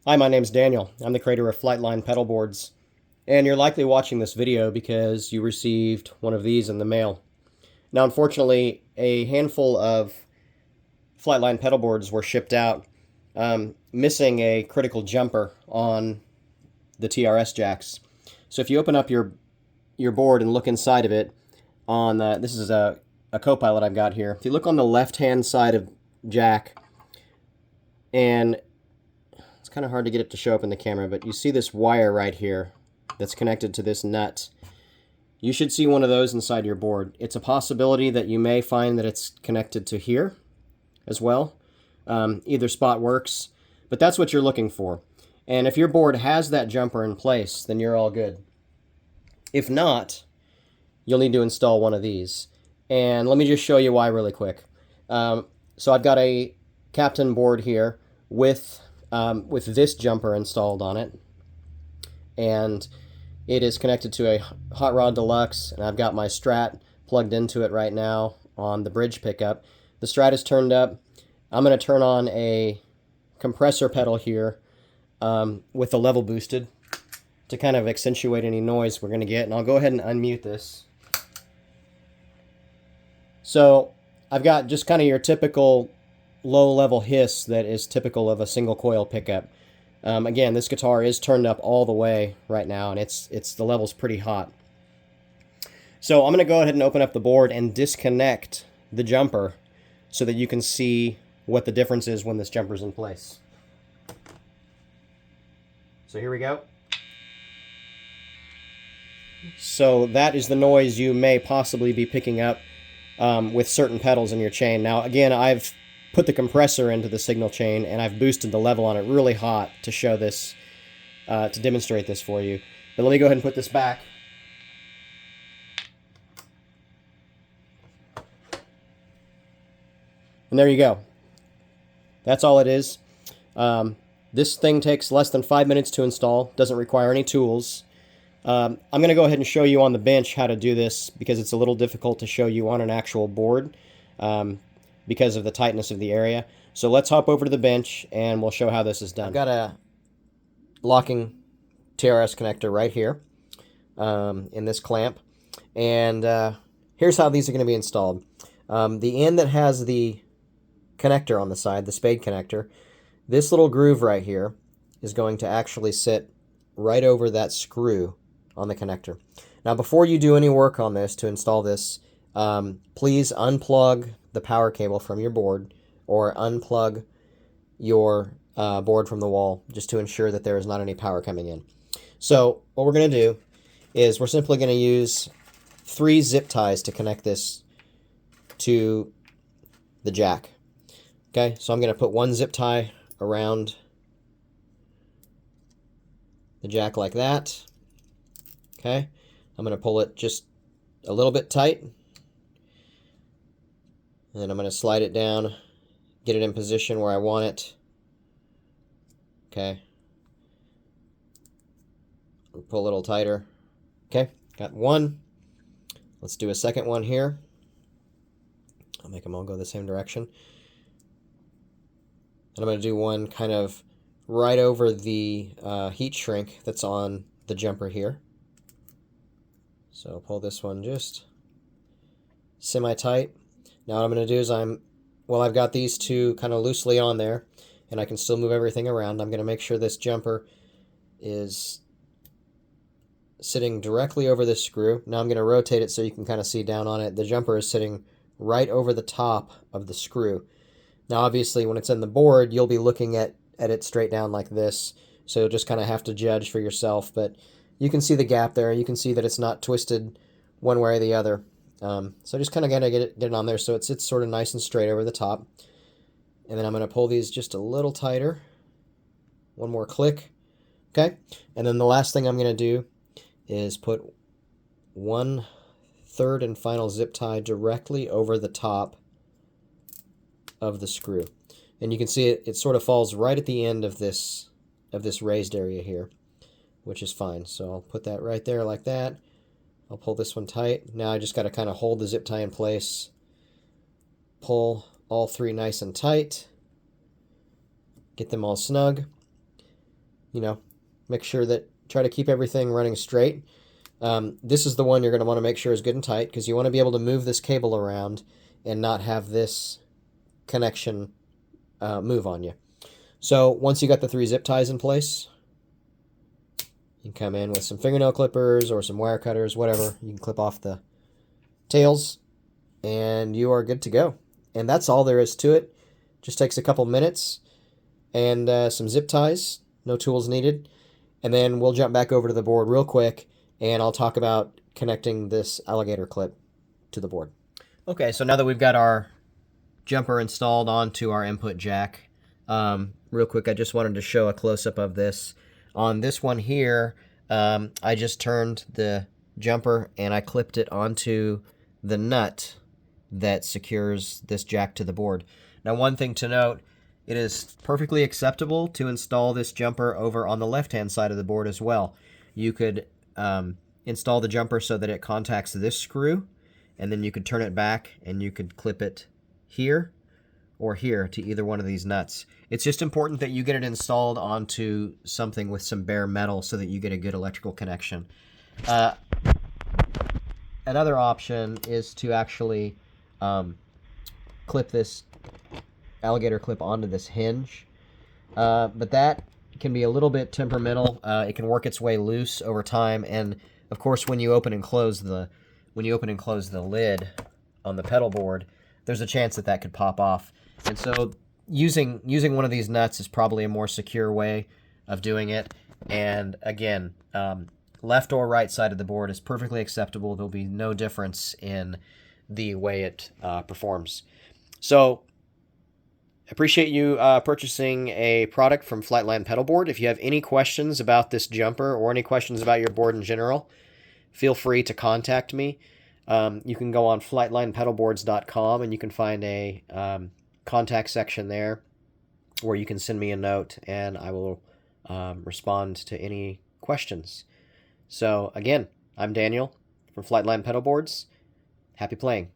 Hi, my name's Daniel. I'm the creator of Flightline pedalboards, and you're likely watching this video because you received one of these in the mail. Now, unfortunately, a handful of Flightline pedalboards were shipped out, missing a critical jumper on the TRS jacks. So if you open up your board and look inside of it, this is a Copilot I've got here. If you look on the left-hand side of jack, and it's kind of hard to get it to show up in the camera, but you see this wire right here that's connected to this nut. You should see one of those inside your board. It's a possibility that you may find that it's connected to here as well. Either spot works, but that's what you're looking for. And if your board has that jumper in place, then you're all good. If not, you'll need to install one of these. And let me just show you why really quick. So I've got a Captain board here with this jumper installed on it, and it is connected to a Hot Rod Deluxe, and I've got my Strat plugged into it right now on the bridge pickup. The Strat is turned up. I'm going to turn on a compressor pedal here with the level boosted to kind of accentuate any noise we're going to get, and I'll go ahead and unmute this. So I've got just kind of your typical low-level hiss that is typical of a single coil pickup. Again, this guitar is turned up all the way right now, and the level's pretty hot. So I'm going to go ahead and open up the board and disconnect the jumper so that you can see what the difference is when this jumper's in place. So here we go. So that is the noise you may possibly be picking up with certain pedals in your chain. Now, again, I've put the compressor into the signal chain, and I've boosted the level on it really hot to show this, to demonstrate this for you. But let me go ahead and put this back. And there you go. That's all it is. This thing takes less than 5 minutes to install, doesn't require any tools. I'm going to go ahead and show you on the bench how to do this because it's a little difficult to show you on an actual board. Because of the tightness of the area. So let's hop over to the bench and we'll show how this is done. I've got a locking TRS connector right here in this clamp. And here's how these are going to be installed. The end that has the connector on the side, the spade connector, this little groove right here is going to actually sit right over that screw on the connector. Now before you do any work on this to install this, please unplug the power cable from your board or unplug your board from the wall just to ensure that there is not any power coming in. So what we're going to do is we're simply going to use 3 zip ties to connect this to the jack. Okay, so I'm going to put 1 zip tie around the jack like that. Okay, I'm going to pull it just a little bit tight. And then I'm going to slide it down, get it in position where I want it. Okay. Pull a little tighter. Okay, got one. Let's do a second one here. I'll make them all go the same direction. And I'm going to do one kind of right over the heat shrink that's on the jumper here. So I'll pull this one just semi-tight. Now what I'm going to do is I've got these two kind of loosely on there, and I can still move everything around. I'm going to make sure this jumper is sitting directly over this screw. Now I'm going to rotate it so you can kind of see down on it. The jumper is sitting right over the top of the screw. Now obviously when it's in the board, you'll be looking at it straight down like this, so you'll just kind of have to judge for yourself, but you can see the gap there. You can see that it's not twisted one way or the other. So just kind of got to get it on there so it sits sort of nice and straight over the top. And then I'm going to pull these just a little tighter. One more click. Okay. And then the last thing I'm going to do is put 1/3 and final zip tie directly over the top of the screw. And you can see it sort of falls right at the end of this raised area here, which is fine. So I'll put that right there like that. I'll pull this one tight. Now I just got to kind of hold the zip tie in place. Pull all 3 nice and tight. Get them all snug. you know, make sure that, try to keep everything running straight. This is the one you're going to want to make sure is good and tight, because you want to be able to move this cable around and not have this connection move on you. So once you got the 3 zip ties in place, you can come in with some fingernail clippers or some wire cutters, whatever. You can clip off the tails and you are good to go. And that's all there is to it. Just takes a couple minutes and some zip ties, no tools needed. And then we'll jump back over to the board real quick and I'll talk about connecting this alligator clip to the board. Okay, so now that we've got our jumper installed onto our input jack, real quick, I just wanted to show a close-up of this. On this one here, I just turned the jumper and I clipped it onto the nut that secures this jack to the board. Now, one thing to note, it is perfectly acceptable to install this jumper over on the left-hand side of the board as well. You could install the jumper so that it contacts this screw, and then you could turn it back and you could clip it here or here to either one of these nuts. It's just important that you get it installed onto something with some bare metal so that you get a good electrical connection. Another option is to actually clip this alligator clip onto this hinge, but that can be a little bit temperamental. It can work its way loose over time, and of course when you open and close the lid on the pedal board, there's a chance that that could pop off. And so using one of these nuts is probably a more secure way of doing it. And again, left or right side of the board is perfectly acceptable. There'll be no difference in the way it performs. So appreciate you purchasing a product from Flightline Pedalboard. If you have any questions about this jumper or any questions about your board in general, feel free to contact me. You can go on flightlinepedalboards.com and you can find a contact section there where you can send me a note and I will respond to any questions. So again, I'm Daniel from Flightline Pedalboards. Happy playing.